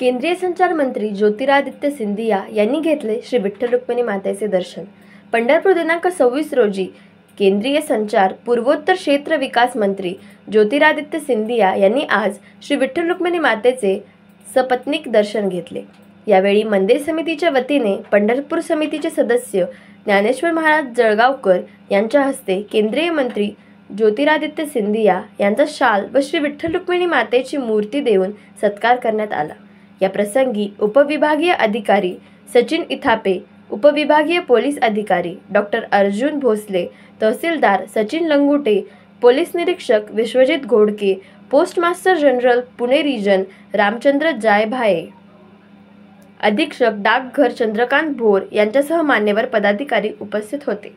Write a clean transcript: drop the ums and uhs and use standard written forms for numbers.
केंद्रीय संचार मंत्री ज्योतिरादित्य सिंधिया यांनी घेतले श्री विठ्ठल रुक्मिणी मातेचे दर्शन। पंढरपूर दिनांक 26 रोजी केंद्रीय संचार पूर्वोत्तर क्षेत्र विकास मंत्री ज्योतिरादित्य सिंधिया यांनी आज श्री विठ्ठल रुक्मिणी मातेचे सपत्नीक दर्शन घेतले। यावेळी मंदिर समितीच्या वतीने पंढरपूर समितीचे सदस्य ज्ञानेश्वर महाराज जळगावकर यांच्या हस्ते केंद्रीय मंत्री ज्योतिरादित्य सिंधिया यांचा शाल व श्री विठ्ठल रुक्मिणी मातेची मूर्ती देऊन सत्कार करण्यात आला। या प्रसंगी उपविभागीय अधिकारी सचिन इथापे, उपविभागीय पोलीस अधिकारी डॉक्टर अर्जुन भोसले, तहसीलदार सचिन लंगुटे, पोलीस निरीक्षक Vishwajit Ghodke, post master general Pune region Ramchandra Jaybhaye, अधीक्षक डाकघर चंद्रकांत भोर यांच्यासह मान्यवर पदाधिकारी उपस्थित होते।